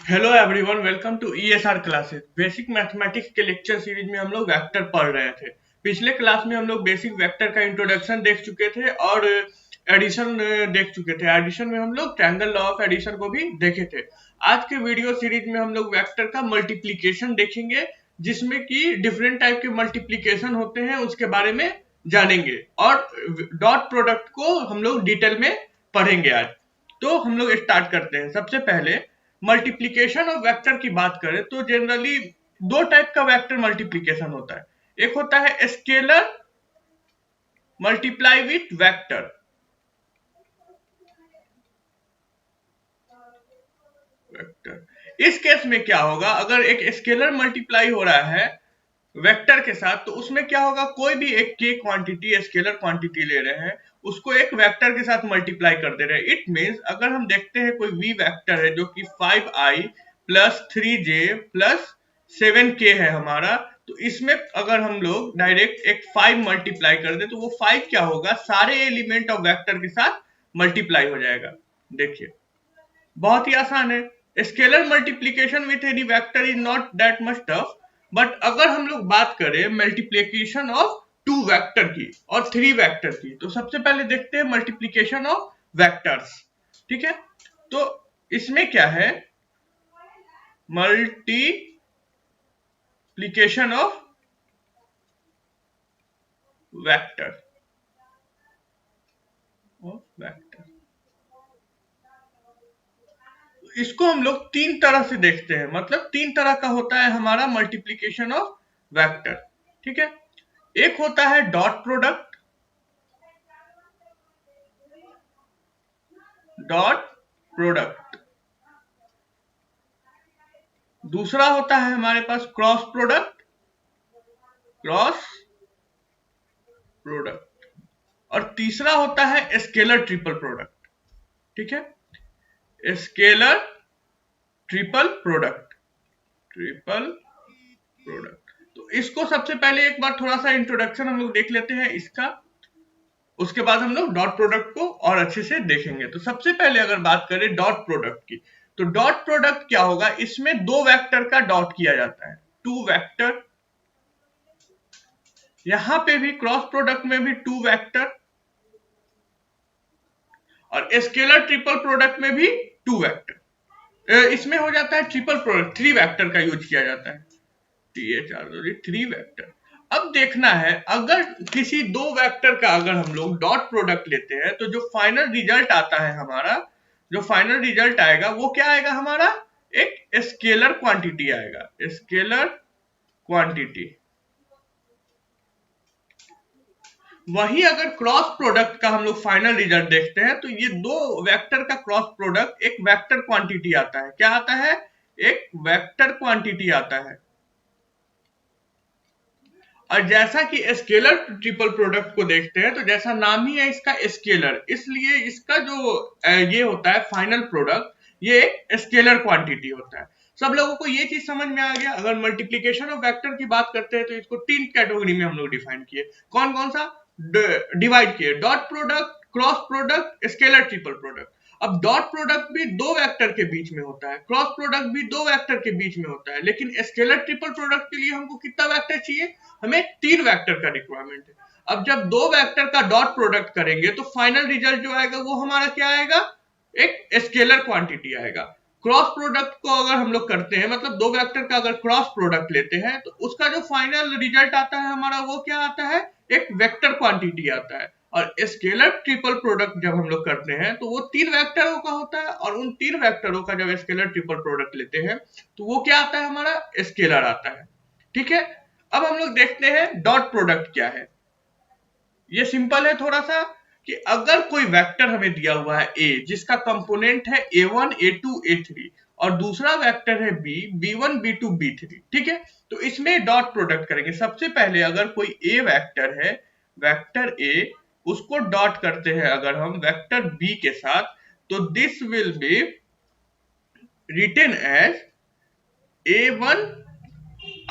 Hello everyone, welcome to ESR classes. Basic mathematics के lecture series में हम लोग वेक्टर पढ़ रहे थे। पिछले क्लास में हम लोग बेसिक वेक्टर का इंट्रोडक्शन देख चुके थे और एडिशन देख चुके थे। एडिशन में हम लोग ट्रायंगल लॉ ऑफ एडिशन को भी देखे थे। आज के वीडियो सीरीज में हम लोग वेक्टर का मल्टीप्लीकेशन देखेंगे, जिसमें कि डिफरेंट टाइप के मल्टीप्लीकेशन होते हैं उसके बारे में जानेंगे, और डॉट प्रोडक्ट को हम लोग डिटेल में पढ़ेंगे आज। तो हम लोग स्टार्ट करते हैं। सबसे पहले मल्टीप्लीकेशन ऑफ वेक्टर की बात करें तो जनरली दो टाइप का वेक्टर मल्टीप्लीकेशन होता है। एक होता है स्केलर मल्टीप्लाई विथ वेक्टर। इस केस में क्या होगा, अगर एक स्केलर मल्टीप्लाई हो रहा है वेक्टर के साथ, तो उसमें क्या होगा, कोई भी एक के क्वांटिटी स्केलर क्वांटिटी ले रहे हैं, उसको एक वेक्टर के साथ मल्टीप्लाई कर दे रहे हैं। इट मींस अगर हम देखते हैं कोई वी वेक्टर है जो कि 5i plus 3j plus 7k है हमारा, तो इसमें अगर हम लोग डायरेक्ट एक 5 मल्टीप्लाई कर दे तो वो 5 क्या होगा, सारे एलिमेंट ऑफ वेक्टर के साथ मल्टीप्लाई हो जाएगा। देखिए बहुत ही आसान है। Scalar multiplication with any vector is not that much tough, but अगर हम लोग बात करें मल्टीप्लीकेशन ऑफ 2 वेक्टर की और 3 वेक्टर की, तो सबसे पहले देखते हैं मल्टीप्लीकेशन ऑफ वेक्टर्स। ठीक है, तो इसमें क्या है, मल्टीप्लीकेशन ऑफ वेक्टर इसको हम लोग 3 तरह से देखते हैं, मतलब 3 तरह का होता है हमारा मल्टीप्लीकेशन ऑफ वेक्टर। ठीक है, एक होता है डॉट प्रोडक्ट, दूसरा होता है हमारे पास क्रॉस प्रोडक्ट, और तीसरा होता है स्केलर ट्रिपल प्रोडक्ट। ठीक है, स्केलर ट्रिपल प्रोडक्ट। तो इसको सबसे पहले एक बार थोड़ा सा इंट्रोडक्शन हम लोग देख लेते हैं इसका, उसके बाद हम लोग डॉट प्रोडक्ट को और अच्छे से देखेंगे। तो सबसे पहले अगर बात करें डॉट प्रोडक्ट की, तो डॉट प्रोडक्ट क्या होगा, इसमें दो वेक्टर का डॉट किया जाता है, 2 वेक्टर। यहां पे भी क्रॉस प्रोडक्ट में भी 2 वेक्टर, और स्केलर ट्रिपल प्रोडक्ट में भी 2 वेक्टर। इसमें हो जाता है ट्रिपल प्रोडक्ट, 3 वेक्टर का यूज किया जाता है, 3 वेक्टर। अब देखना है, अगर किसी दो वेक्टर का अगर हम लोग डॉट प्रोडक्ट लेते हैं तो जो फाइनल रिजल्ट आता है हमारा, जो फाइनल रिजल्ट आएगा वो क्या आएगा हमारा, एक स्केलर क्वांटिटी आएगा, स्केलर क्वांटिटी। वही अगर क्रॉस प्रोडक्ट का हम लोग फाइनल रिजल्ट देखते हैं तो ये दो वेक्टर का क्रॉस प्रोडक्ट एक वेक्टर क्वांटिटी आता है। क्या आता है, एक वेक्टर क्वांटिटी आता है। और जैसा कि स्केलर ट्रिपल प्रोडक्ट को देखते हैं, तो जैसा नाम ही है इसका स्केलर, इसलिए इसका जो ये होता है फाइनल प्रोडक्ट, ये एक स्केलर क्वांटिटी होता है। सब लोगों को ये चीज समझ में आ गया। अगर मल्टीप्लीकेशन ऑफ वेक्टर की बात करते हैं तो इसको 3 कैटेगरी में हम लोग डिफाइन किए। कौन कौन सा डिवाइड किए, dot product, cross product, scalar triple product. अब डॉट प्रोडक्ट भी 2 वेक्टर के बीच में होता है, क्रॉस प्रोडक्ट भी 2 वेक्टर के बीच में होता है, लेकिन स्केलर ट्रिपल प्रोडक्ट के लिए हमको कितना वेक्टर चाहिए, हमें 3 वेक्टर का रिक्वायरमेंट है। अब जब 2 वेक्टर का डॉट प्रोडक्ट करेंगे तो फाइनल रिजल्ट जो आएगा वो हमारा क्या आएगा, एक स्केलर क्वांटिटी आएगा। क्रॉस प्रोडक्ट को अगर हम लोग करते हैं, मतलब 2 वेक्टर का अगर क्रॉस प्रोडक्ट लेते हैं, तो उसका जो फाइनल रिजल्ट आता है हमारा वो क्या आता है, एक वेक्टर क्वांटिटी आता है। और स्केलर ट्रिपल प्रोडक्ट जब हम लोग करते हैं तो वो 3 वेक्टरों का होता है, और उन 3 वेक्टरों का जब स्केलर ट्रिपल प्रोडक्ट लेते हैं तो वो क्या आता है, हमारा स्केलर आता है। ठीक है, अब हम लोग देखते हैं डॉट प्रोडक्ट क्या है। ये सिंपल है थोड़ा सा, कि अगर कोई वेक्टर हमें दिया हुआ है a, जिसका कंपोनेंट है a1 a2 a3, और दूसरा वेक्टर है b, b1 b2 b3। ठीक है, तो इसमें डॉट प्रोडक्ट करेंगे। सबसे पहले अगर कोई a वेक्टर है, वेक्टर a, उसको डॉट करते हैं अगर हम वेक्टर b के साथ, तो this will be written as a1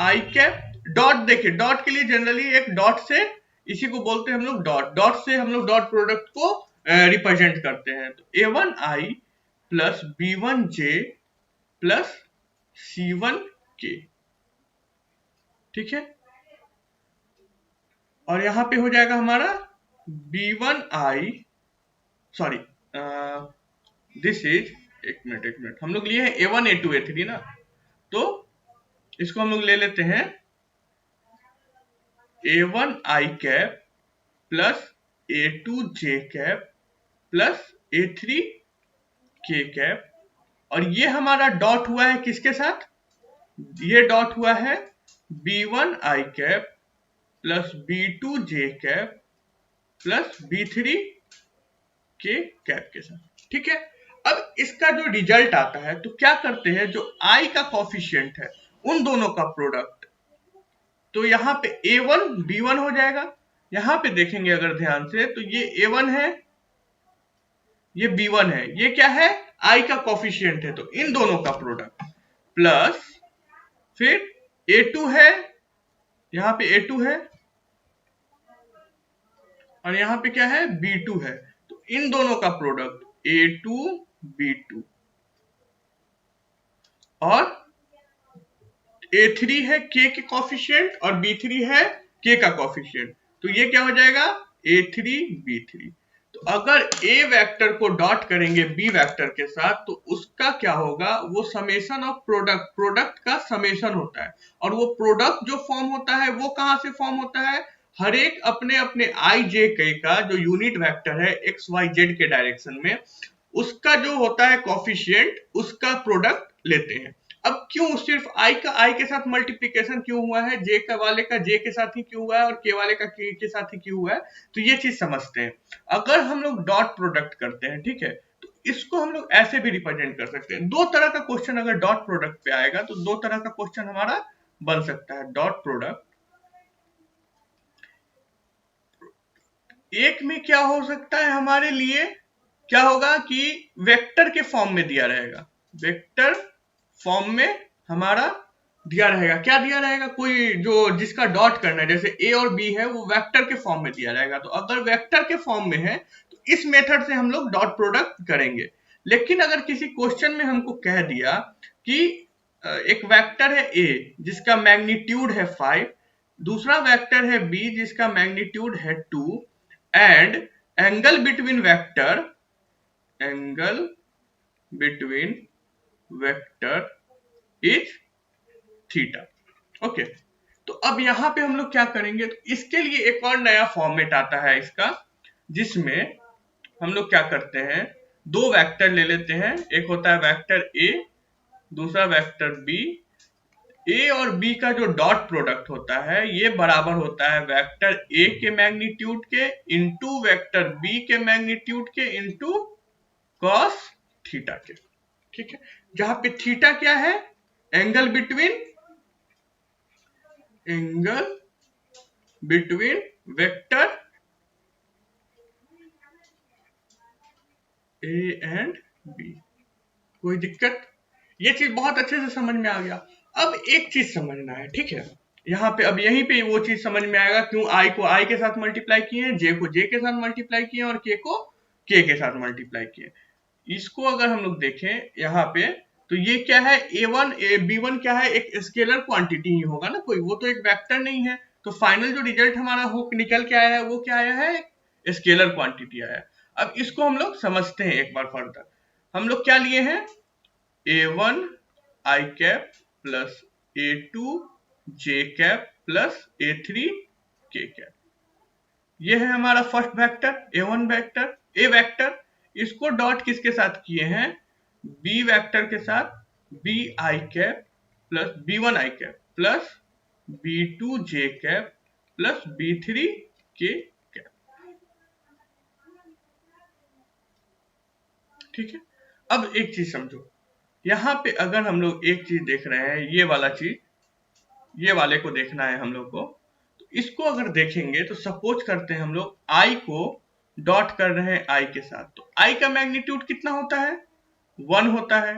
i cap. Dot, देखिए डॉट के लिए जनरली एक डॉट से, इसी को बोलते हैं हम लोग डॉट, डॉट से हम लोग डॉट प्रोडक्ट को रिप्रेजेंट करते हैं। तो a1i plus b1j plus C1 K, ठीक है। और यहां पे हो जाएगा हमारा B1I, सॉरी दिस इज, एक मिनट हम लोग लिए हैं A1 A2 A3 ना, तो इसको हम लोग ले लेते हैं A1I cap plus A2J cap plus A3 K cap, और ये हमारा डॉट हुआ है किसके साथ, ये डॉट हुआ है B1I cap plus B2J cap plus B3 K cap के साथ, ठीक है। अब इसका जो रिजल्ट आता है तो क्या करते हैं, जो I का कॉफिशिएंट है उन दोनों का प्रोडक्ट, तो यहाँ पे A1 B1 हो जाएगा। यहाँ पे देखेंगे अगर ध्यान से तो ये A1 है, ये B1 है, ये क्या है I का कॉफिशिएंट है, तो इन दोनों का प्रोडक्ट प्लस फिर A2 है, यहाँ पे A2 है और यहाँ पे क्या है B2 है, तो इन दोनों का प्रोडक्ट A2 B2, और A3 है K के कॉफिशिएंट और B3 है K का कॉफिशिएंट, तो ये क्या हो जाएगा A3 B3। तो अगर A वेक्टर को डॉट करेंगे B वेक्टर के साथ तो उसका क्या होगा, वो समेशन ऑफ प्रोडक्ट का समेशन होता है, और वो प्रोडक्ट जो फॉर्म होता है वो कहां से फॉर्म होता है, हर एक अपने अपने I J K का जो यूनिट वेक्टर है x y z के डायरेक्शन में, उसका जो होता है कॉफिशिएंट उसका प्रोडक्ट लेते हैं। अब क्यों सिर्फ I के साथ मल्टीप्लीकेशन क्यों हुआ है, J का वाले का J के साथ ही क्यों हुआ है और K वाले का K के साथ ही क्यों हुआ है, तो ये चीज समझते हैं। अगर हम लोग डॉट प्रोडक्ट करते हैं, ठीक है, तो इसको हम लोग ऐसे भी रिप्रेजेंट कर सकते हैं। दो तरह का क्वेश्चन अगर डॉट प्रोडक्ट पे आएगा तो दो तरह का क्वेश्चन हमारा बन सकता है। डॉट प्रोडक्ट एक में क्या हो सकता है हमारे लिए, क्या होगा कि वेक्टर के फॉर्म में दिया रहेगा, वेक्टर फॉर्म में हमारा दिया रहेगा, क्या दिया रहेगा, कोई जो जिसका डॉट करना है, जैसे A और B है वो वेक्टर के फॉर्म में दिया रहेगा। तो अगर वेक्टर के फॉर्म में है तो इस मेथड से हम लोग डॉट प्रोडक्ट करेंगे। लेकिन अगर किसी क्वेश्चन में हमको कह दिया कि एक वेक्टर है A जिसका मैग्नीट्यूड है 5, दूसरा वेक्टर है B जिसका मैग्नीट्यूड है 2, and angle between vector is theta, okay. तो अब यहां पे हम लोग क्या करेंगे, तो इसके लिए एक और नया फॉर्मेट आता है इसका, जिसमें हम लोग क्या करते हैं, दो वेक्टर ले लेते हैं, एक होता है वेक्टर A, दूसरा वेक्टर B। A और B का जो डॉट प्रोडक्ट होता है ये बराबर होता है वेक्टर A के मैग्नीट्यूड के इंटू वेक्टर B के मैग्नीट्यूड के इंटू कॉस थीटा के, ठीक है। जहां पे थीटा क्या है, angle between vector A and B। कोई दिक्कत, ये चीज बहुत अच्छे से समझ में आ गया। अब एक चीज समझना है, ठीक है, यहाँ पे अब यहीं पे वो चीज समझ में आएगा क्यों I को I के साथ मल्टीप्लाई किए, J को J के साथ मल्टीप्लाई किए और K को K के साथ मल्टीप्लाई किए। इसको अगर हम लोग देखें यहाँ पे तो ये क्या है, B1 क्या है, एक स्केलर क्वांटिटी ही होगा ना कोई, वो तो एक वेक्टर नहीं है। तो फाइनल जो रिजल्ट हमारा हो निकल के आया है वो क्या आया है, स्केलर क्वांटिटी आया है। अब इसको हम लोग समझते हैं एक बार फर्दर। हम लोग क्या लिए हैं, A1 I cap plus A2 J cap plus A3 K cap, ये है हमारा first vector A1 vector, A vector. इसको डॉट किसके साथ किए हैं, B वेक्टर के साथ, BI cap plus B1 I cap plus B2 J cap plus B3 K cap, ठीक है। अब एक चीज समझो, यहाँ पे अगर हम लोग एक चीज देख रहे हैं, ये वाला चीज, ये वाले को देखना है हम लोग को, तो इसको अगर देखेंगे तो सपोज करते हैं हम लोग I को डॉट कर रहे हैं I के साथ, तो I का मैग्नीट्यूड कितना होता है, 1 होता है।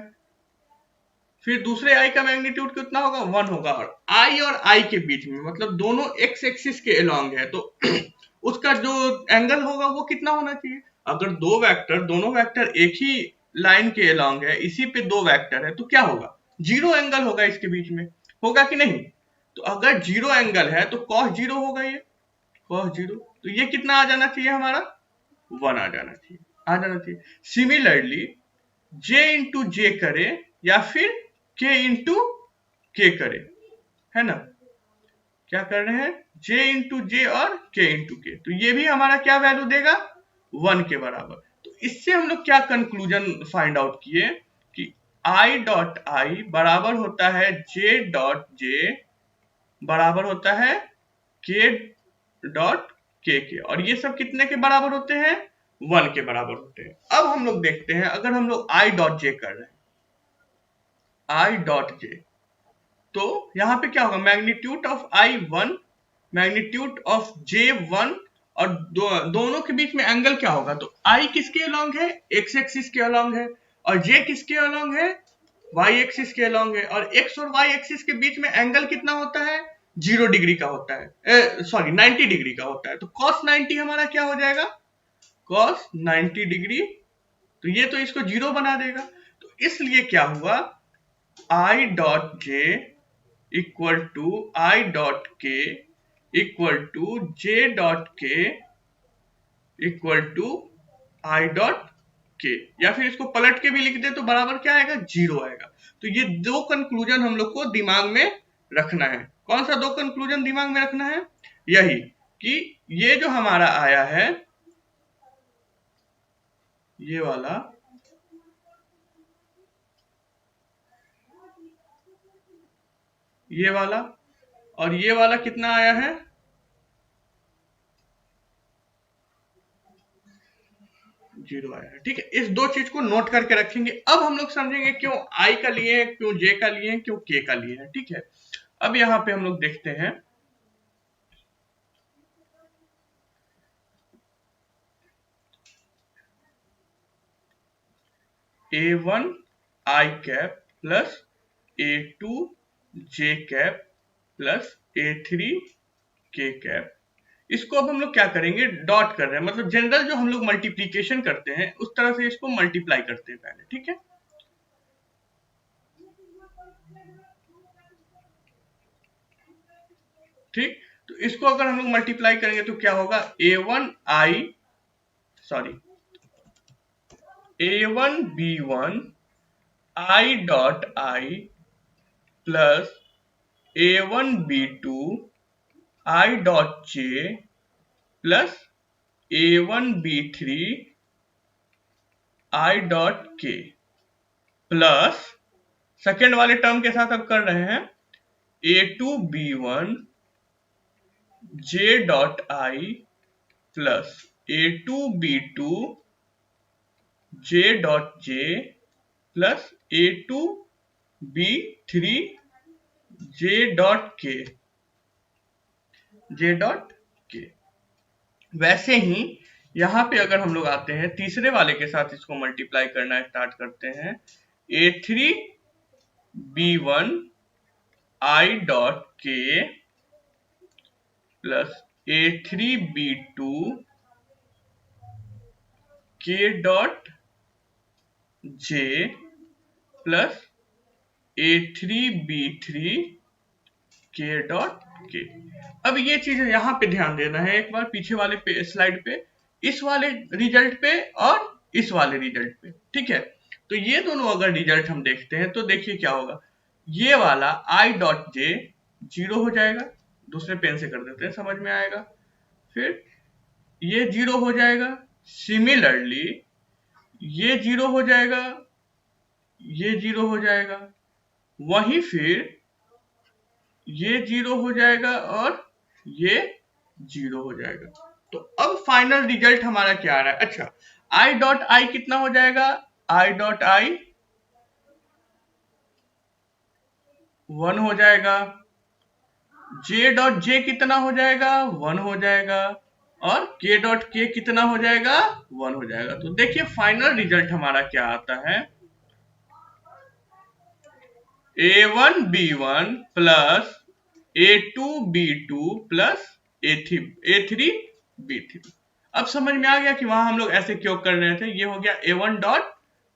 फिर दूसरे I का मैग्नीट्यूड कितना होगा, 1 होगा, और I के बीच में मतलब दोनों x एक्सिस के अलोंग है, तो उसका जो एंगल होगा वो कितना होना चाहिए। अगर दोनों वेक्टर एक ही लाइन के अलोंग है, इसी पे दो वेक्टर है, तो क्या होगा, जीरो एंगल होगा इसके बीच में, होगा कि नहीं? तो अगर जीरो एंगल है तो कॉस जीरो होगा, ये कॉस जीरो, तो ये कितना आ जाना चाहिए हमारा, 1 आ जाना चाहिए, आ जाना चाहिए। सिमिलरली जे इंटू जे करे या फिर के इंटू के करे, है ना, क्या कर रहे हैं, जे इंटू जे और के इंटू के, तो ये भी हमारा क्या वैल्यू देगा, 1 के बराबर। तो इससे हम लोग क्या कंक्लूजन फाइंड आउट किए कि आई डॉट आई बराबर होता है जे डॉट जे बराबर होता है के डॉट के, और ये सब कितने के बराबर होते हैं, 1 के बराबर होते हैं। अब हम लोग देखते हैं अगर हम लोग आई डॉट जे कर रहे हैं, आई डॉट जे, तो यहां पे क्या होगा, magnitude of I 1, magnitude of J 1, और दोनों के बीच में एंगल क्या होगा, तो आई किसके अलोंग है, एक्स एक्सिस के अलोंग है, और जे किसके अलोंग है, वाई एक्सिस के अलोंग है, और एक्स और वाई एक्सिस के बीच में एंगल कितना होता है, 0 डिग्री का होता है, सॉरी 90 डिग्री का होता है। तो cos 90 हमारा क्या हो जाएगा, cos 90 डिग्री, तो ये तो इसको 0 बना देगा। तो इसलिए क्या हुआ, I dot J equal to I dot K equal to J dot K equal to I dot K, या फिर इसको पलट के भी लिख दे तो बराबर क्या आएगा, 0 आएगा। तो ये दो कंक्लूजन हम लोग को दिमाग में रखना है। कौन सा दो कंक्लूजन दिमाग में रखना है, यही कि ये जो हमारा आया है, ये वाला, ये वाला और ये वाला कितना आया है, 0 आया है। ठीक है, इस दो चीज को नोट करके रखेंगे। अब हम लोग समझेंगे क्यों आई का लिए हैं, क्यों जे का लिए हैं, क्यों के का लिए हैं। ठीक है, अब यहाँ पे हम लोग देखते हैं, A1 आई कैप प्लस A2 जे कैप प्लस A3 के कैप, इसको अब हम लोग क्या करेंगे, डॉट कर रहे हैं, मतलब जनरल जो हम लोग मल्टीप्लीकेशन करते हैं उस तरह से इसको मल्टीप्लाई करते हैं पहले। ठीक है, ठीक, तो इसको अगर हम लोग मल्टीप्लाई करेंगे तो क्या होगा, A1 I, sorry A1 B1 I dot I plus A1 B2 I dot J plus A1 B3 I dot के, प्लस सेकेंड वाले टर्म के साथ अब कर रहे हैं A2 B1 J dot I plus A2 B2 J dot J plus A2 B3 J dot के, जे dot के। वैसे ही यहां पे अगर हम लोग आते हैं तीसरे वाले के साथ इसको मल्टीप्लाई करना स्टार्ट करते हैं, A3 B1 आई डॉट के प्लस A3 B2 के dot J plus A3 B3 के डॉट के। अब ये चीज यहां पे ध्यान देना है, एक बार पीछे वाले पे स्लाइड पे, इस वाले रिजल्ट पे और इस वाले रिजल्ट पे। ठीक है, तो ये दोनों अगर रिजल्ट हम देखते हैं तो देखिए क्या होगा, ये वाला आई डॉट जे 0 हो जाएगा, दूसरे पेन से कर देते हैं समझ में आएगा, फिर ये 0 हो जाएगा, सिमिलरली ये 0 हो जाएगा, ये 0 हो जाएगा, वहीं फिर ये 0 हो जाएगा और ये 0 हो जाएगा। तो अब फाइनल रिजल्ट हमारा क्या आ रहा है, अच्छा आई डॉट आई कितना हो जाएगा, आई डॉट आई 1 हो जाएगा, जे डॉट जे कितना हो जाएगा, 1 हो जाएगा, और के डॉट के कितना हो जाएगा, 1 हो जाएगा। तो देखिए फाइनल रिजल्ट हमारा क्या आता है, A1 B1 plus A2 B2 plus A3 B3। अब समझ में आ गया कि वहां हम लोग ऐसे क्यों कर रहे थे, ये हो गया A1 डॉट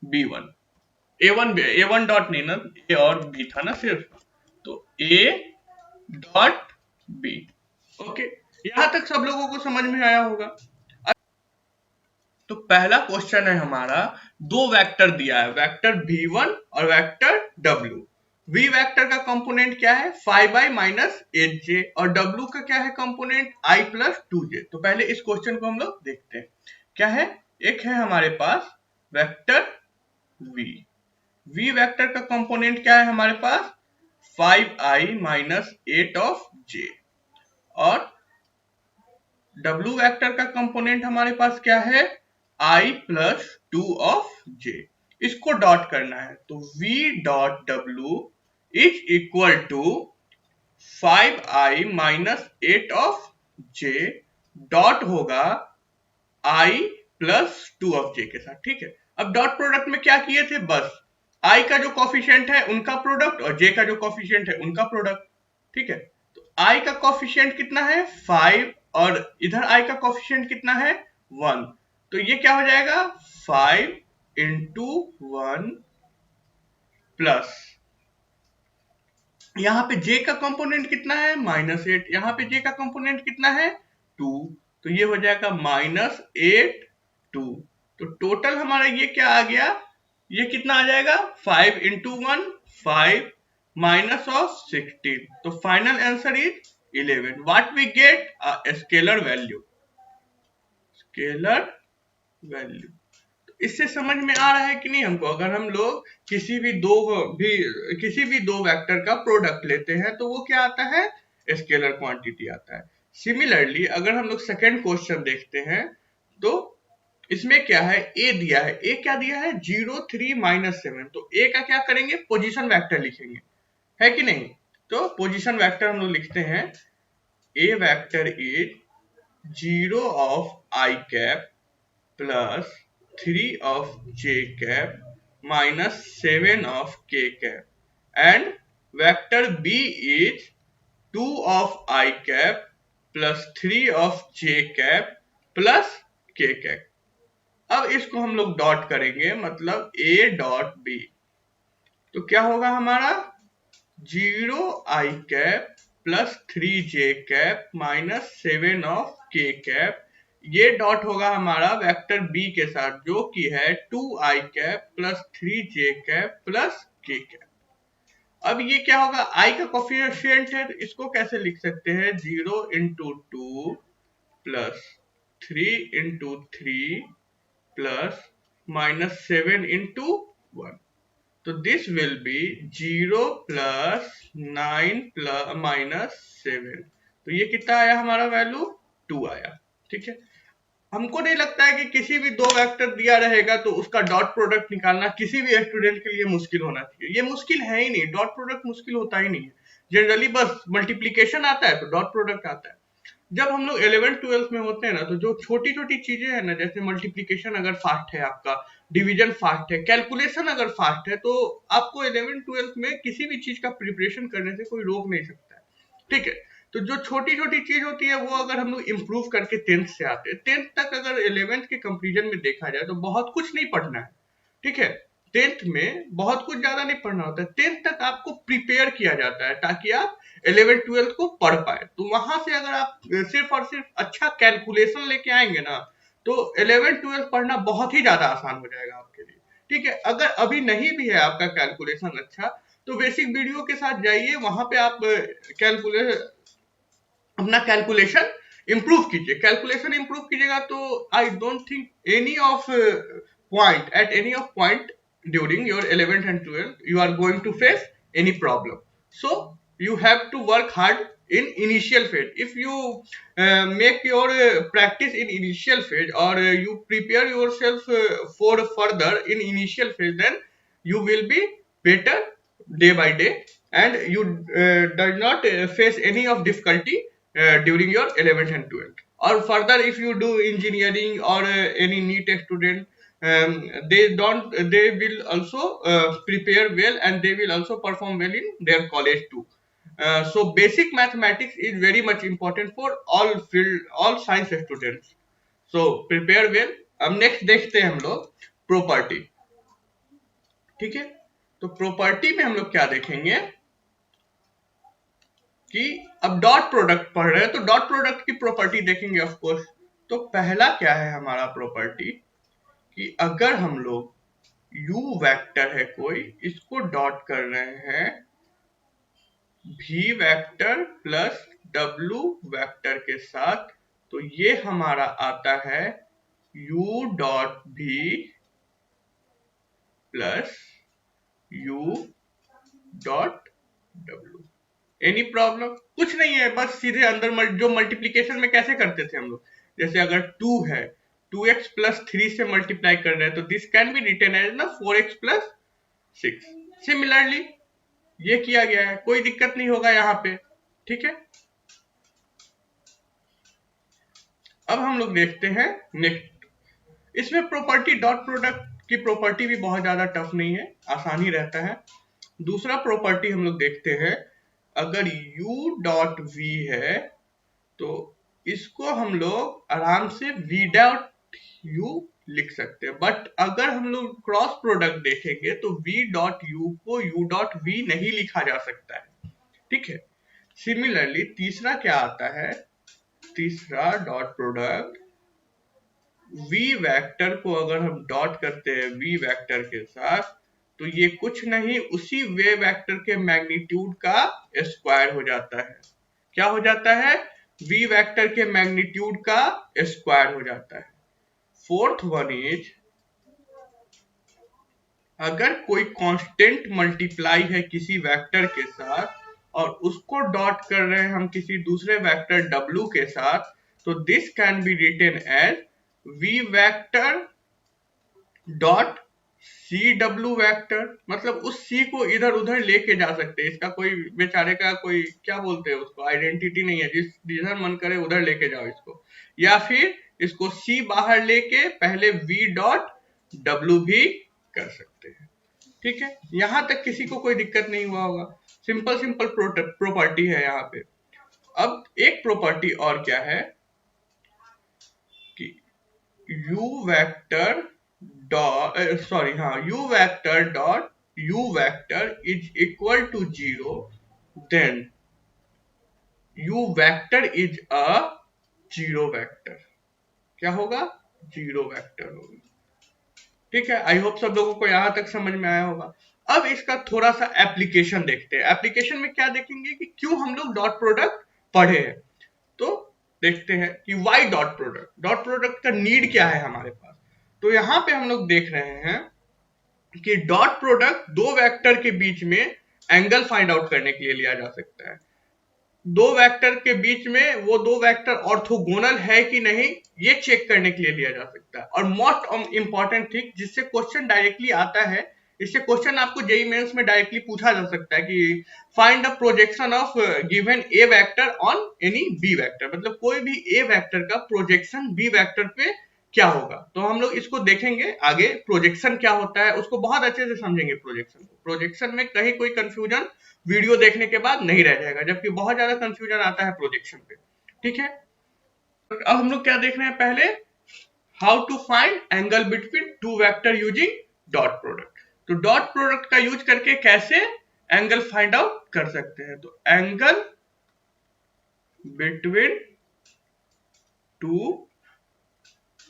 B1, ए वन डॉट नहीं ना, ए और बी था ना सिर्फ, तो ए डॉट बी। ओके, यहां तक सब लोगों को समझ में आया होगा। तो पहला क्वेश्चन है हमारा, दो वेक्टर दिया है, वेक्टर v1 और वेक्टर w। v वेक्टर का कंपोनेंट क्या है 5i माइनस 8j, और w का क्या है कंपोनेंट i प्लस 2j। तो पहले इस क्वेश्चन को हम लोग देखते हैं क्या है। एक है हमारे पास वेक्टर v, v वेक्टर का कंपोनेंट क्या है हमारे पास 5i माइनस 8 ऑफ j, और W वेक्टर का कंपोनेंट हमारे पास क्या है I प्लस 2 ऑफ J। इसको डॉट करना है, तो V dot W is equal to 5i minus 8 of J dot होगा I प्लस 2 ऑफ J के साथ। ठीक है, अब डॉट प्रोडक्ट में क्या किए थे, बस I का जो कॉफिशिएंट है उनका प्रोडक्ट और J का जो कॉफिशिएंट है उनका प्रोडक्ट। ठीक है, तो I का कॉफिशिएंट कितना है 5, और इधर I का कॉफिशिएंट कितना है 1, तो ये क्या हो जाएगा 5 इंटू 1 प्लस यहाँ पे J का कंपोनेंट कितना है -8, यहाँ पे J का कंपोनेंट कितना है 2, तो ये हो जाएगा -8 2। तो टोटल हमारा ये क्या आ गया, ये कितना आ जाएगा 5 इंटू 1 5 माइनस ऑफ 16, तो final answer is 11। What we get a scalar value, scalar value. तो इससे समझ में आ रहा है कि नहीं हमको, अगर हम लोग किसी भी दो वेक्टर का प्रोडक्ट लेते हैं तो वो क्या आता है स्केलर क्वांटिटी आता है। सिमिलरली अगर हम लोग सेकेंड क्वेश्चन देखते हैं तो इसमें क्या है, ए दिया है, ए क्या दिया है 0 3 -7, तो ए का क्या करेंगे पोजीशन वेक्टर लिखेंगे, है कि नहीं। तो पोजीशन वेक्टर हम लोग लिखते हैं a vector is 0 of I cap plus 3 of j cap minus 7 of k cap, and vector b is 2 of I cap plus 3 of j cap plus k cap। अब इसको हम लोग डॉट करेंगे, मतलब a डॉट b, तो क्या होगा हमारा 0 I cap plus 3 j cap minus 7 of k cap, ये डॉट होगा हमारा वेक्टर बी के साथ जो कि है 2i cap plus 3j cap plus k cap. अब ये क्या होगा, i का कोफिशिएंट है, तो इसको कैसे लिख सकते हैं 0 into 2 plus 3 into 3 plus minus 7 into 1, तो this will B 0 plus 9 plus minus 7, तो ये कितना आया हमारा वैल्यू 2 आया। ठीक है, हमको नहीं लगता है कि किसी भी दो वेक्टर दिया रहेगा तो उसका डॉट प्रोडक्ट निकालना किसी भी स्टूडेंट के लिए मुश्किल होना चाहिए, ये मुश्किल है ही नहीं, डॉट प्रोडक्ट मुश्किल होता ही नहीं है। जनरली बस मल्टीप्लीकेशन आता है तो डॉट प्रोडक्ट आता है। जब हम लोग 11th 12th में होते हैं ना, तो जो छोटी छोटी चीजें हैं ना, जैसे मल्टीप्लीकेशन अगर फास्ट है आपका, डिवीजन फास्ट है, कैलकुलेशन अगर फास्ट है, तो आपको 11th 12th में किसी भी चीज का प्रिपरेशन करने से कोई रोक नहीं सकता है। ठीक है, तो जो छोटी छोटी चीज होती है वो अगर हम लोग इम्प्रूव करके 10th से आते हैं, 10th तक अगर 11th के कंपेरिजन में देखा जाए तो बहुत कुछ नहीं पढ़ना है। ठीक है, 10th में बहुत कुछ ज्यादा नहीं पढ़ना होता है, 10th तक आपको प्रिपेयर किया जाता है ताकि आप 11th 12th को पढ़ पाए। तो वहां से अगर आप सिर्फ और सिर्फ अच्छा कैलकुलेशन लेके आएंगे ना, तो 11th 12th पढ़ना बहुत ही ज्यादा आसान हो जाएगा आपके लिए। ठीक है, अगर अभी नहीं भी है आपका कैलकुलेशन अच्छा, तो बेसिक वीडियो के साथ जाइए, वहां पे आप अपना कैलकुलेशन इंप्रूव कीजिए। कैलकुलेशन इंप्रूव कीजिएगा तो I don't think any of point at any of point during your 11th and 12th you are going to face any problem. So you have to work hard in initial phase. If you make your practice in initial phase, or you prepare yourself for further in initial phase, then you will be better day by day, and you does not face any of difficulty during your 11th and 12th. Or further, if you do engineering or any NEET student, they will also prepare well, and they will also perform well in their college too. So basic mathematics is very much important for all science students. So prepare well. अब next देखते हैं हम लोग property. ठीक है, तो property में हम लोग क्या देखेंगे कि अब डॉट प्रोडक्ट पढ़ रहे हैं तो डॉट प्रोडक्ट की प्रॉपर्टी देखेंगे ऑफ कोर्स। तो पहला क्या है हमारा प्रॉपर्टी कि अगर हम लोग u वेक्टर है कोई, इसको डॉट कर रहे हैं v vector plus w vector के साथ, तो ये हमारा आता है u dot v plus u dot w। Any problem? कुछ नहीं है, बस सीधे अंदर जो मल्टीप्लीकेशन में कैसे करते थे हम लोग, जैसे अगर 2 है, 2x प्लस 3 से मल्टीप्लाई कर रहे हैं तो this can be written as ना 4x प्लस 6। सिमिलरली ये किया गया है, कोई दिक्कत नहीं होगा यहाँ पे। ठीक है, अब हम लोग देखते हैं नेक्स्ट। इसमें प्रॉपर्टी डॉट प्रोडक्ट की प्रॉपर्टी भी बहुत ज्यादा टफ नहीं है, आसान ही रहता है। दूसरा प्रॉपर्टी हम लोग देखते हैं, अगर u डॉट v है तो इसको हम लोग आराम से v डॉट u लिख सकते हैं, बट अगर हम लोग क्रॉस प्रोडक्ट देखेंगे तो v डॉट u को u डॉट v नहीं लिखा जा सकता है। ठीक है, सिमिलरली तीसरा क्या आता है, तीसरा डॉट प्रोडक्ट v वेक्टर को अगर हम डॉट करते हैं v वेक्टर के साथ तो ये कुछ नहीं उसी वे वेक्टर के मैग्नीट्यूड का स्क्वायर हो जाता है। क्या हो जाता है? v वेक्टर के मैग्नीट्यूड का स्क्वायर हो जाता है। फोर्थ वन इज, अगर कोई कांस्टेंट मल्टीप्लाई है किसी वेक्टर के साथ और उसको डॉट कर रहे हैं हम किसी दूसरे वेक्टर w के साथ, तो this can be written as v vector dot C W vector. मतलब उस सी को इधर उधर लेके जा सकते हैं, इसका कोई बेचारे का कोई क्या बोलते हैं उसको, आइडेंटिटी नहीं है, जिधर मन करे उधर लेके जाओ इसको, या फिर इसको सी बाहर लेके पहले वी डॉट डब्ल्यू भी कर सकते हैं। ठीक है, यहां तक किसी को कोई दिक्कत नहीं हुआ होगा, सिंपल सिंपल प्रॉपर्टी है यहाँ पे। अब एक प्रॉपर्टी और क्या है कि u vector dot u vector dot u vector is equal to 0, then u vector is a zero vector. क्या होगा? जीरो वेक्टर होगा। ठीक है, आई होप सब लोगों को यहां तक समझ में आया होगा। अब इसका थोड़ा सा एप्लीकेशन देखते हैं। एप्लीकेशन में क्या देखेंगे कि क्यों हम लोग डॉट प्रोडक्ट पढ़े हैं, तो देखते हैं कि why dot product, dot product का नीड क्या है हमारे पास। तो यहां पे हम लोग देख रहे हैं कि डॉट प्रोडक्ट दो वेक्टर के बीच में एंगल फाइंड आउट करने के लिए लिया जा सकता है। दो वेक्टर के बीच में वो दो वेक्टर ऑर्थोगोनल है कि नहीं ये चेक करने के लिए लिया जा सकता है। और मोस्ट इंपॉर्टेंट थिंग जिससे क्वेश्चन डायरेक्टली आता है, इससे क्वेश्चन आपको जेईई मेंस में डायरेक्टली पूछा जा सकता है कि find the projection of given A vector on any B vector. मतलब कोई भी ए वेक्टर का प्रोजेक्शन बी वेक्टर पे क्या होगा। तो हम लोग इसको देखेंगे आगे, प्रोजेक्शन क्या होता है उसको बहुत अच्छे से समझेंगे। प्रोजेक्शन में कहीं कोई कंफ्यूजन वीडियो देखने के बाद नहीं रह जाएगा, जबकि बहुत ज्यादा कंफ्यूजन आता है प्रोजेक्शन पे। ठीक है, अब हम लोग क्या देख रहे हैं, पहले how to find angle between two vector using dot product. तो डॉट प्रोडक्ट का यूज करके कैसे एंगल फाइंड आउट कर सकते हैं। तो एंगल बिटवीन टू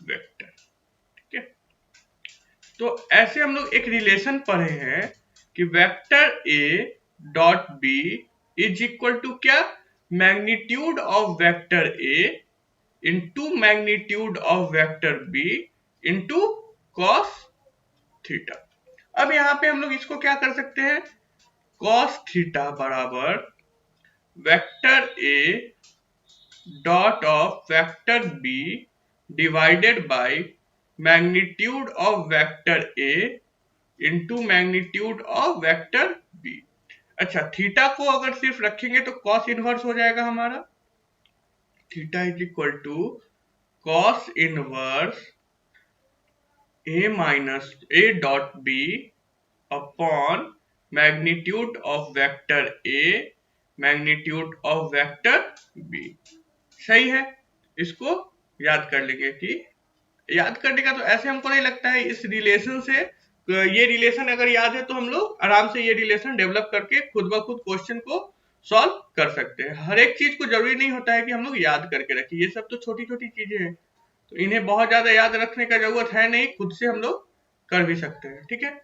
वेक्टर। ठीक है, तो ऐसे हम लोग एक रिलेशन पढ़े हैं कि vector A dot B is equal to क्या, magnitude of vector A into magnitude of vector B into cos theta. अब यहां पे हम लोग इसको क्या कर सकते हैं, कॉस थीटा बराबर vector A dot of vector B divided by magnitude of vector A into magnitude of vector B. अच्छा, थीटा को अगर सिर्फ रखेंगे तो कॉस इनवर्स हो जाएगा हमारा। Theta is equal to cos inverse A minus A dot B upon magnitude of vector A magnitude of vector B. सही है, इसको याद कर लेंगे कि याद करने का तो ऐसे हमको नहीं लगता है, इस रिलेशन से ये रिलेशन अगर याद है तो हम लोग आराम से ये रिलेशन डेवलप करके खुद ब खुद क्वेश्चन को सॉल्व कर सकते हैं। हर एक चीज को जरूरी नहीं होता है कि हम लोग याद करके रखें, ये सब तो छोटी छोटी चीजें हैं, तो इन्हें बहुत ज्यादा याद रखने का जरूरत है नहीं, खुद से हम लोग कर भी सकते हैं। ठीक है,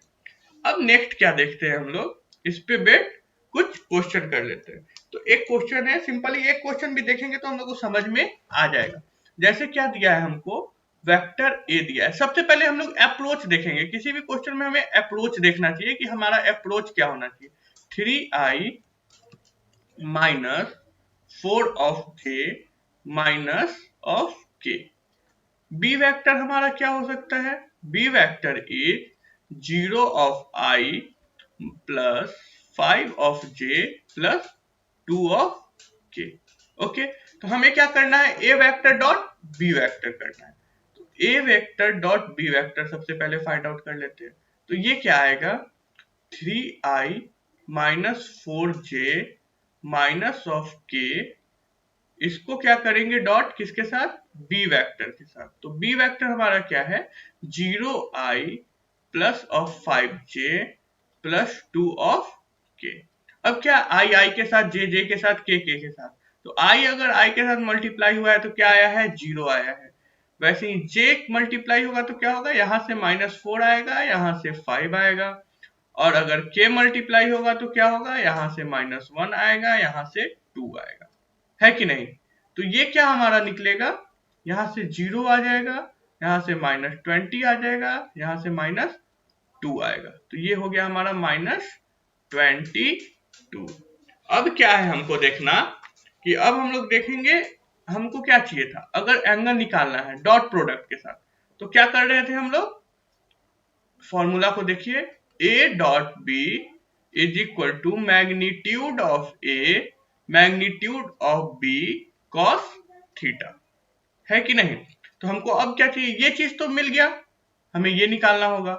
अब नेक्स्ट क्या देखते हैं हम लोग, इस पे बेट कुछ क्वेश्चन कर लेते हैं। तो एक क्वेश्चन है, सिंपली एक क्वेश्चन भी देखेंगे तो हम लोग को समझ में आ जाएगा। जैसे क्या दिया है हमको, वेक्टर ए दिया है। सबसे पहले हम लोग अप्रोच देखेंगे, किसी भी क्वेश्चन में हमें अप्रोच देखना चाहिए कि हमारा अप्रोच क्या होना चाहिए। 3i minus 4 of J minus of K. B vector हमारा क्या हो सकता है, B vector is 0 of I plus 5 of J plus 2 of K. Okay, तो हमें क्या करना है, A vector dot B vector करना है। तो A vector dot B vector सबसे पहले फाइंड आउट कर लेते हैं। तो ये क्या आएगा, 3i minus 4j minus of के, इसको क्या करेंगे डॉट किसके साथ, बी वेक्टर के साथ। तो बी वेक्टर हमारा क्या है, 0i plus of 5j plus 2 of के। अब क्या आई आई के साथ, जे जे के साथ, के साथ, तो आई अगर आई के साथ मल्टीप्लाई हुआ है तो क्या आया है, 0 आया है। वैसे ही जे मल्टीप्लाई होगा तो क्या होगा, यहां से -4 आएगा, यहां से 5 आएगा। और अगर के मल्टीप्लाई होगा तो क्या होगा, यहां से -1 आएगा, यहां से 2 आएगा, है कि नहीं। तो ये क्या हमारा निकलेगा, यहां से 0 आ जाएगा, यहां से -20 आ जाएगा, यहां से -2 आएगा। तो ये हो गया हमारा -22। अब क्या है हमको देखना, कि अब हम लोग देखेंगे हमको क्या चाहिए था, अगर एंगल निकालना है डॉट प्रोडक्ट के साथ, तो क्या कर रहे थे हम लोग, फॉर्मूला को देखिए, a dot B is equal to magnitude of A magnitude of B cos theta, है कि नहीं। तो हमको अब क्या चाहिए, ये चीज तो मिल गया, हमें ये निकालना होगा।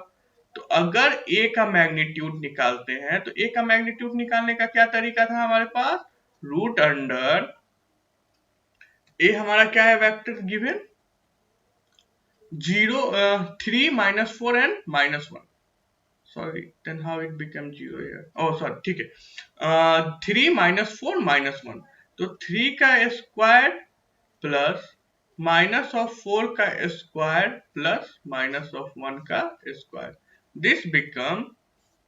तो अगर a का मैग्नीट्यूड निकालते हैं, तो a का मैग्नीट्यूड निकालने का क्या तरीका था हमारे पास, रूट अंडर a हमारा क्या है, vector given 0 3 -4 and -1, sorry then how it became 0 here, oh sorry ठीक है, 3 -4 -1, तो 3 का स्क्वायर प्लस माइनस ऑफ 4 का स्क्वायर प्लस माइनस ऑफ 1 का स्क्वायर, दिस बिकम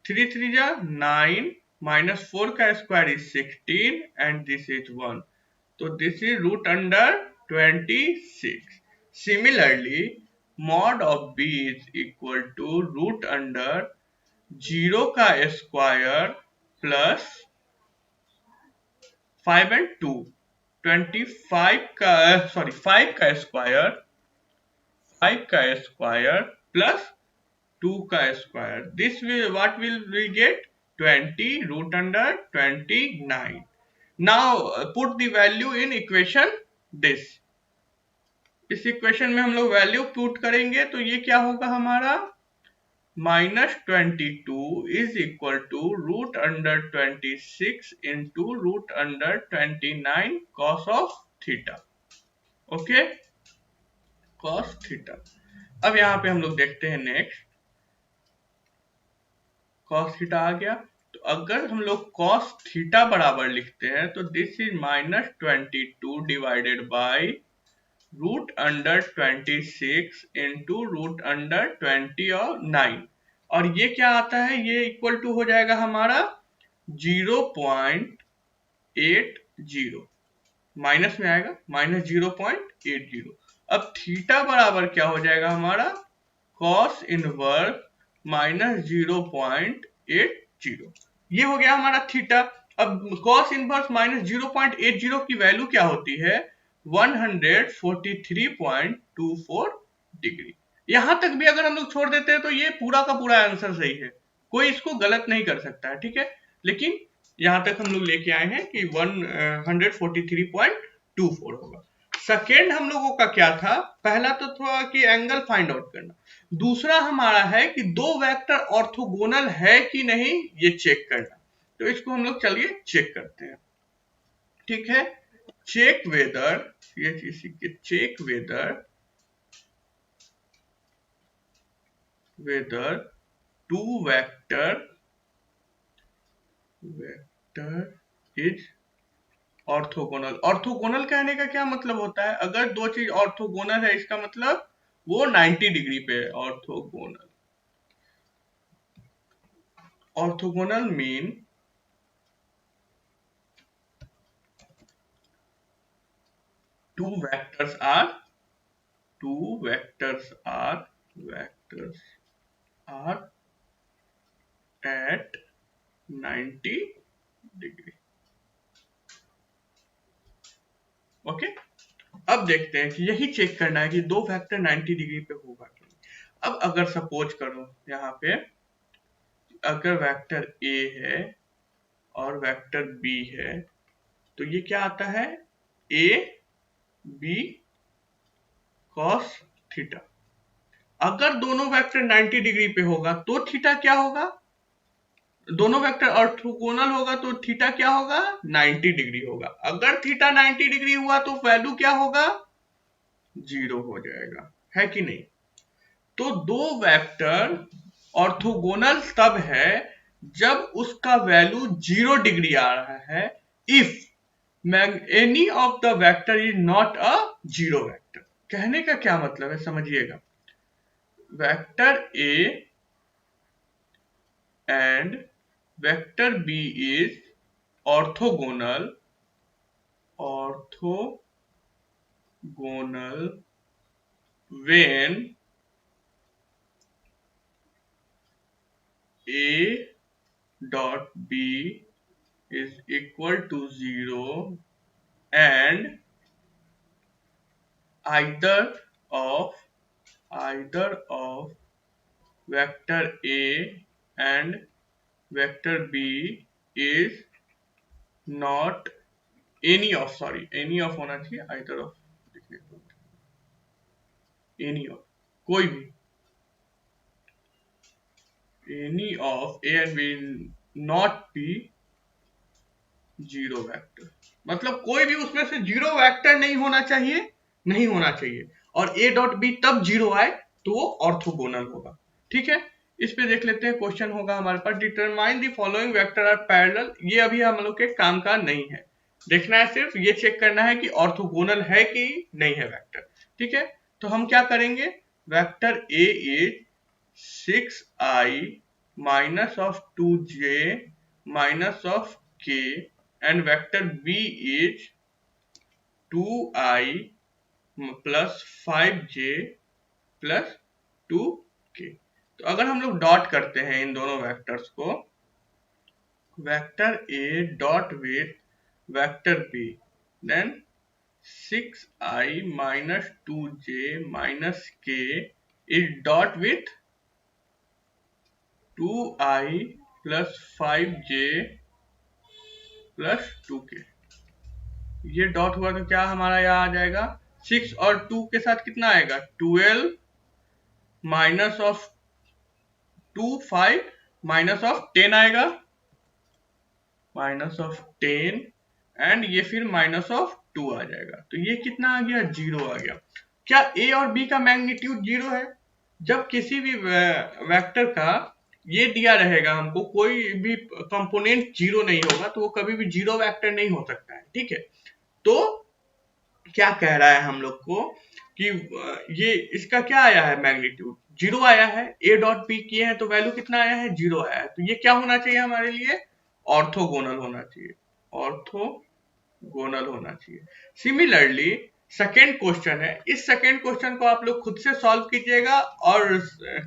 3 3 जा 9 -4 का square is 16 and this is 1, तो this is root under 26। Similarly mod of b is equal to root under 0 का स्क्वायर प्लस 5 एंड 2, 25 का sorry 5 का square, 5 का square plus 2 का square, this will what will we get 20 root under 29। Now put the value in equation this, इस equation में हम लोग value put करेंगे तो ये क्या होगा हमारा, -22 is equal to root under 26 into root under 29 cos of theta, okay, cos theta। अब यहाँ पे हम लोग देखते हैं नेक्स्ट, cos theta आ गया। तो अगर हम लोग cos theta बराबर लिखते हैं तो this is -22 divided by root under 26 into root under 29, और ये क्या आता है, ये इक्वल टू हो जाएगा हमारा 0.80, माइनस में आएगा -0.80। अब थीटा बराबर क्या हो जाएगा हमारा, कॉस इनवर्स -0.80, ये हो गया हमारा थीटा। अब कॉस इनवर्स -0.80 की वैल्यू क्या होती है, 143.24 डिग्री। यहां तक भी अगर हम लोग छोड़ देते हैं तो ये पूरा का पूरा आंसर सही है, कोई इसको गलत नहीं कर सकता है, ठीक है। लेकिन यहां तक हम लोग लेके आए हैं कि 143.24 होगा। सेकेंड हम लोगों का क्या था, पहला तो था कि एंगल फाइंड आउट करना, दूसरा हमारा है कि दो वेक्टर ऑर्थोगोनल है कि नहीं ये चेक करना। तो इसको हम लोग चलिए चेक करते हैं, ठीक है। चेक वेदर, ये check whether two vector is orthogonal. Orthogonal कहने का क्या मतलब होता है? अगर दो चीज ऑर्थोगोनल है इसका मतलब वो 90 डिग्री पे है। Orthogonal, orthogonal mean two vectors are vectors are at 90 degree. Okay, अब देखते हैं कि यही चेक करना है कि दो वेक्टर 90 डिग्री पे होगा कि नहीं। अब अगर सपोज करो यहाँ पे अगर वेक्टर ए है और वेक्टर बी है तो ये क्या आता है? A B cos theta. अगर दोनों वेक्टर 90 डिग्री पे होगा तो थीटा क्या होगा? दोनों वेक्टर ऑर्थोगोनल होगा तो थीटा क्या होगा? 90 डिग्री होगा। अगर थीटा 90 डिग्री हुआ तो वैल्यू क्या होगा? 0 हो जाएगा, है कि नहीं? तो दो वेक्टर ऑर्थोगोनल तब है जब उसका वैल्यू 0 डिग्री आ रहा है, if any of the vector is not a zero vector. कहने का क्या मतलब है समझिएगा। Vector A and vector B is orthogonal when a dot b is equal to 0 and either of vector a and vector b is not any of होना चाहिए, either of any of कोई भी any of a and b not be zero vector. मतलब कोई भी उसमें से zero vector नहीं होना चाहिए और ए डॉट बी तब जीरो आए तो वो ऑर्थोगोनल होगा। ठीक है, इस पे देख लेते हैं। क्वेश्चन होगा हमारे पास determine the following vector are parallel. ये अभी हम लोग के काम का नहीं है, देखना है सिर्फ ये चेक करना है कि ऑर्थोगोनल है कि नहीं है वेक्टर। ठीक है, तो हम क्या करेंगे? Vector A is 6i minus of 2j minus of k and vector b is 2i plus 5j plus 2k। तो अगर हम लोग डॉट करते हैं इन दोनों वेक्टर्स को, vector A dot with vector B, then 6i minus 2j minus k is dot with 2i plus 5j plus 2k। ये dot हुआ तो क्या हमारा यहाँ आ जाएगा? 6 और 2 के साथ कितना आएगा? 12 माइनस ऑफ 2 5 माइनस ऑफ 10 आएगा, माइनस ऑफ 10 एंड ये फिर माइनस ऑफ 2 आ जाएगा। तो ये कितना आ गया? 0 आ गया। क्या ए और बी का मैग्नीट्यूड 0 है? जब किसी भी वेक्टर का ये दिया रहेगा हमको, कोई भी कंपोनेंट 0 नहीं होगा तो वो कभी भी 0 वेक्टर नहीं हो सकता है। ठीक है, तो क्या कह रहा है हम लोग को कि ये इसका क्या आया है? मैग्नीट्यूड 0 आया है। ए डॉट बी किए हैं तो वैल्यू कितना आया है? 0 आया है। तो ये क्या होना चाहिए हमारे लिए? ऑर्थोगोनल होना चाहिए, ऑर्थोगोनल होना चाहिए। सिमिलरली सेकेंड क्वेश्चन है, इस सेकेंड क्वेश्चन को आप लोग खुद से सॉल्व कीजिएगा और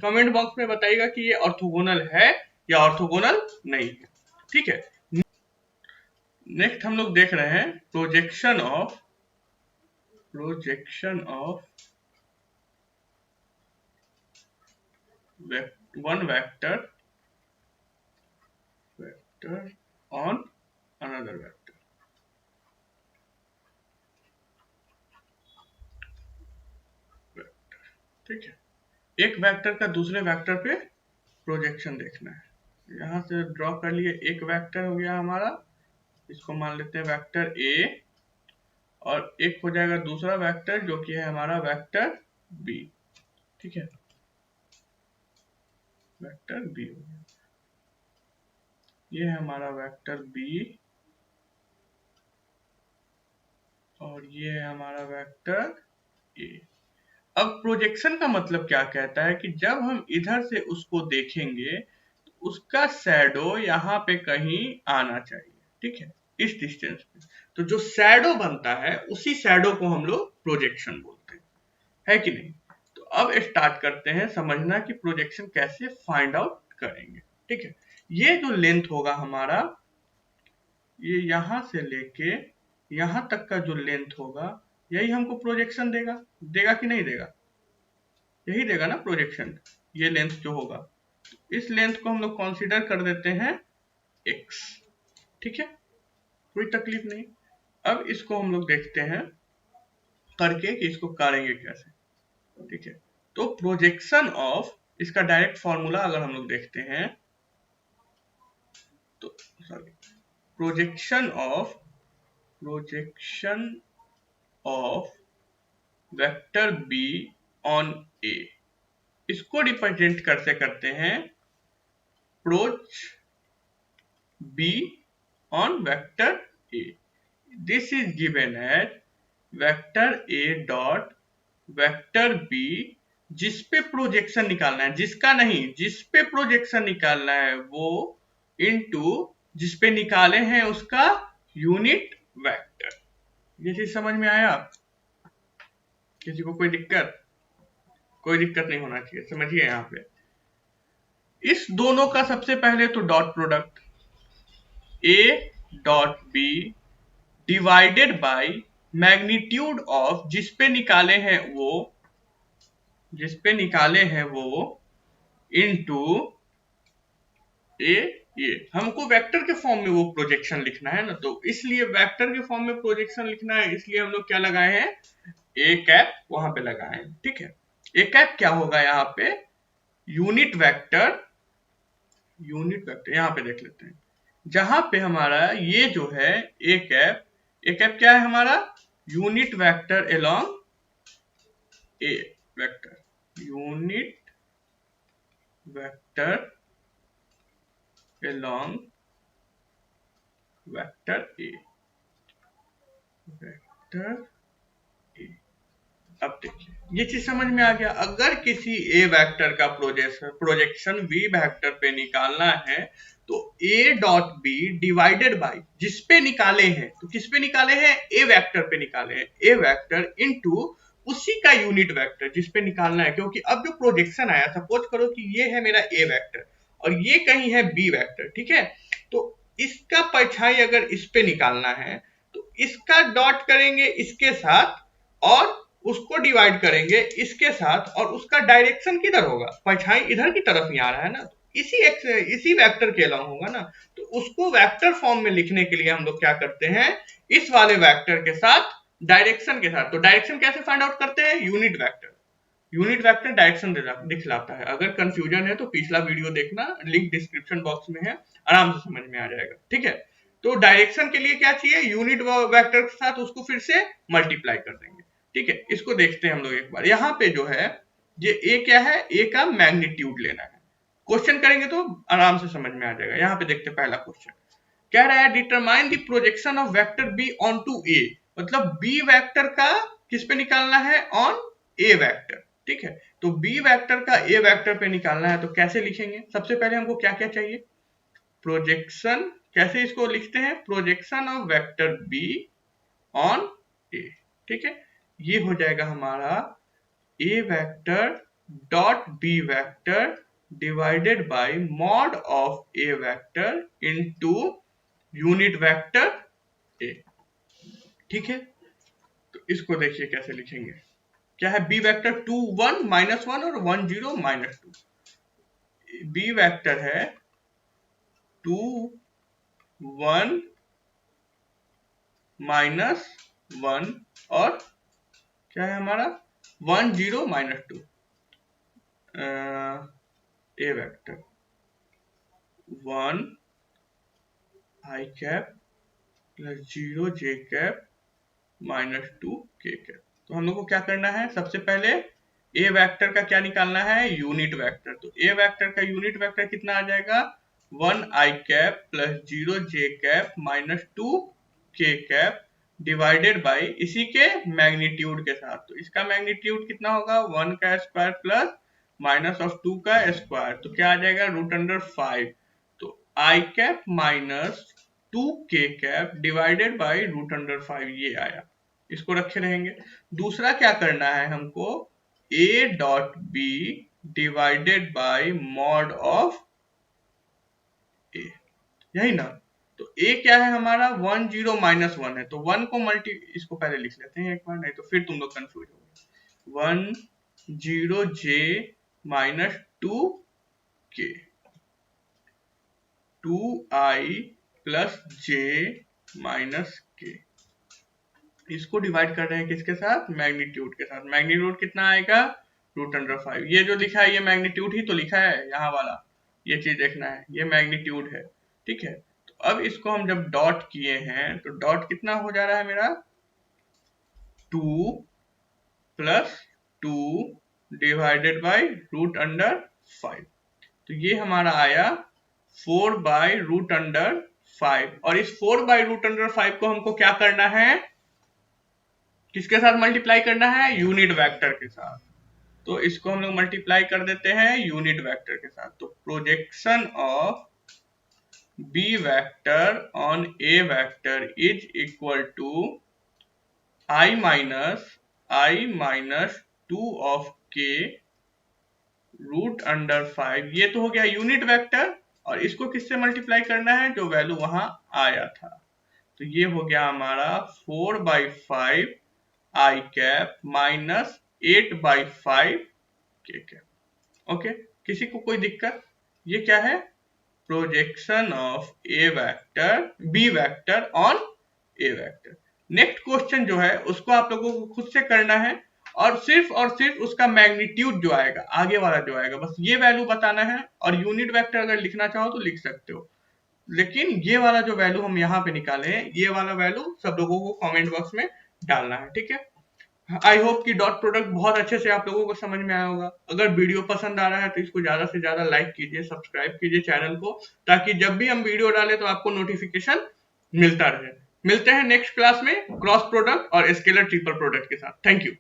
कमेंट बॉक्स में बताइएगा कि ये ऑर्थोगोनल है या ऑर्थोगोनल नहीं है। ठीक है, नेक्स्ट हम लोग देख रहे हैं projection of one vector on another vector। ठीक है, एक वेक्टर का दूसरे वेक्टर पे प्रोजेक्शन देखना है। यहां से ड्रॉ कर लिए, एक वेक्टर हो गया हमारा, इसको मान लेते हैं वेक्टर ए, और एक हो जाएगा दूसरा वेक्टर जो कि है हमारा वेक्टर बी। ठीक है, वेक्टर बी हो गया, ये है हमारा वेक्टर बी और ये है हमारा वेक्टर ए। अब प्रोजेक्शन का मतलब क्या कहता है कि जब हम इधर से उसको देखेंगे तो उसका शैडो यहाँ पे कहीं आना चाहिए, ठीक है, इस डिस्टेंस पे। तो जो शैडो बनता है उसी शैडो को हम लोग प्रोजेक्शन बोलते हैं, है कि नहीं। तो अब स्टार्ट करते हैं समझना कि प्रोजेक्शन कैसे फाइंड आउट करेंगे, ठीक है। ये जो लेंथ होगा हमारा, ये यहां से लेके यहां तक का जो लेंथ होगा, यही हमको प्रोजेक्शन देगा, देगा कि नहीं देगा, यही देगा ना प्रोजेक्शन, ये लेंथ जो होगा। इस लेंथ को हम लोग कंसीडर कर देते हैं x, ठीक है, कोई तकलीफ नहीं। अब इसको हम लोग देखते हैं करके कि इसको करेंगे कैसे, ठीक है। तो प्रोजेक्शन ऑफ, इसका डायरेक्ट फॉर्मूला अगर हम लोग देखते हैं तो, sorry, projection of vector B on A, इसको रिप्रेजेंट करते करते हैं proj B on vector A. This is given as vector A dot vector B, जिस पे प्रोजेक्शन निकालना है, जिसका नहीं, जिस पे प्रोजेक्शन निकालना है वो, इनटू जिस पे निकाले हैं उसका यूनिट वेक्टर। ये चीज समझ में आया? किसी को कोई दिक्कत? कोई दिक्कत नहीं होना चाहिए, समझिए। यहाँ पे इस दोनों का सबसे पहले तो dot product A dot B divided by magnitude of, जिस पे निकाले हैं वो, जिस पे निकाले हैं वो, इनटू ए, ये हमको वेक्टर के फॉर्म में वो प्रोजेक्शन लिखना है ना, तो इसलिए वेक्टर के फॉर्म में प्रोजेक्शन लिखना है, इसलिए हम लोग क्या लगाए हैं, ए कैप वहां पे लगाए हैं, ठीक है। ए कैप क्या होगा यहाँ पे, यूनिट वेक्टर, यूनिट वेक्टर यहाँ पे देख लेते हैं, जहां पे हमारा ये जो है ए कैप, ए कैप क्या है हमारा, unit vector along A vector, unit vector along vector A, vector A. अब देखिए ये चीज समझ में आ गया। अगर किसी ए वेक्टर का प्रोजेक्शन वी वेक्टर पे निकालना है तो A dot B divided by, जिस पे निकाले हैं, तो किस पे निकाले हैं, ए वेक्टर पे निकाले हैं, ए वेक्टर इनटू उसी का यूनिट वेक्टर जिस पे निकालना है। क्योंकि अब जो प्रोजेक्शन आया, सपोज करो कि ये है मेरा ए वेक्टर और ये कहीं है बी वेक्टर, ठीक है, तो इसका परछाई अगर इस पे निकालना है तो इसका डॉट करेंगे इसके साथ और उसको डिवाइड करेंगे इसके साथ, और उसका डायरेक्शन किधर होगा, परछाई इधर की तरफ ही आ रहा है ना, इसी वेक्टर के अलावा होगा ना। तो उसको वेक्टर फॉर्म में लिखने के लिए हम लोग क्या करते हैं, इस वाले वेक्टर के साथ डायरेक्शन के साथ। तो डायरेक्शन कैसे फाइंड आउट करते हैं, unit vector, unit vector direction दिखलाता है। अगर कंफ्यूजन है तो पिछला वीडियो देखना, लिंक डिस्क्रिप्शन बॉक्स में है, आराम से समझ में आ जाएगा, ठीक है। तो डायरेक्शन के लिए क्या चाहिए, यूनिट वेक्टर के साथ उसको फिर से मल्टीप्लाई कर देंगे, ठीक है। इसको देखते हैं हम लोग एक बार। यहाँ पे जो है ये ए क्या है, ए का मैग्नीट्यूड लेना है, क्वेश्चन करेंगे तो आराम से समझ में आ जाएगा। यहाँ पे देखते हैं पहला क्वेश्चन कह रहा है determine the projection of vector B on to A, मतलब बी वेक्टर का किस पे निकालना है, ऑन ए वेक्टर, ठीक है। तो बी वेक्टर का ए वेक्टर पे निकालना है तो कैसे लिखेंगे, सबसे पहले हमको क्या क्या चाहिए, प्रोजेक्शन, कैसे इसको लिखते हैं, projection of vector B on A, ठीक है। ये हो जाएगा हमारा A vector dot B vector divided by mod of A vector into unit vector A, ठीक है। तो इसको देखिए कैसे लिखेंगे, क्या है, बी वेक्टर 2 1 -1 और 1 0 -2, बी वेक्टर है 2 1 -1 और क्या है हमारा 1 0 -2, ए वेक्टर 1 आई कैप प्लस 0 जे कैप -2 के कैप। तो हम लोग को क्या करना है, सबसे पहले ए वेक्टर का क्या निकालना है, यूनिट वेक्टर। तो ए वेक्टर का यूनिट वेक्टर कितना आ जाएगा, 1 i cap plus 0 j cap minus 2 k cap divided by इसी के मैग्नीट्यूड के साथ। तो इसका मैग्नीट्यूड कितना होगा, 1 का स्क्वायर प्लस माइनस ऑफ 2 का स्क्वायर, तो क्या आ जाएगा, √5। तो I cap minus 2 k cap divided by √5 ये आया, इसको रखे रहेंगे। दूसरा क्या करना है हमको, A dot B divided by mod of A, यही ना। तो ए क्या है हमारा, 1 0 - 1 है, तो 1 को मल्टी, इसको पहले लिख लेते हैं एक बार, नहीं तो फिर तुम लोग कंफ्यूज हो। 1 0 j minus 2 k 2i plus j minus k, इसको डिवाइड कर रहे हैं किसके साथ, मैग्नीट्यूड के साथ। मैग्नीट्यूड कितना आएगा, √5। ये जो लिखा है ये मैग्नीट्यूड ही तो लिखा है यहाँ वाला, ये चीज देखना है, ये मैग्नीट्यूड है, ठीक है। तो अब इसको हम जब डॉट किए हैं तो डॉट कितना हो जा रहा है मेरा, 2 प्लस 2 डिवाइडेड बाई √5। तो ये हमारा आया 4/√5। और इस 4/√5 को हमको क्या करना है, किसके साथ मल्टीप्लाई करना है, यूनिट वेक्टर के साथ। तो इसको हम लोग मल्टीप्लाई कर देते हैं यूनिट वेक्टर के साथ। तो projection of B vector on A vector is equal to i minus 2 of k √5। ये तो हो गया यूनिट वेक्टर, और इसको किससे मल्टीप्लाई करना है, जो वैल्यू वहां आया था। तो ये हो गया हमारा 4/5 i cap minus 8/5 k cap. Okay, किसी को कोई दिक्कत, ये क्या है, projection of A vector B vector on A vector. Next question जो है उसको आप लोगों को खुद से करना है, और सिर्फ उसका मैग्नीट्यूड जो आएगा, आगे वाला जो आएगा, बस ये वैल्यू बताना है। और यूनिट वेक्टर अगर लिखना चाहो तो लिख सकते हो, लेकिन ये वाला जो वैल्यू हम यहाँ पे निकाले हैं, ये वाला वैल्यू सब लोगों को कमेंट बॉक्स में डालना है, ठीक है। आई होप कि डॉट प्रोडक्ट बहुत अच्छे से आप लोगों को समझ में आया होगा। अगर वीडियो पसंद आ रहा है तो इसको ज्यादा से ज्यादा लाइक कीजिए, सब्सक्राइब कीजिए चैनल को, ताकि जब भी हम वीडियो डालें तो आपको नोटिफिकेशन मिलता रहे। मिलते हैं नेक्स्ट क्लास में क्रॉस प्रोडक्ट और स्केलर ट्रिपल प्रोडक्ट के साथ। Thank you.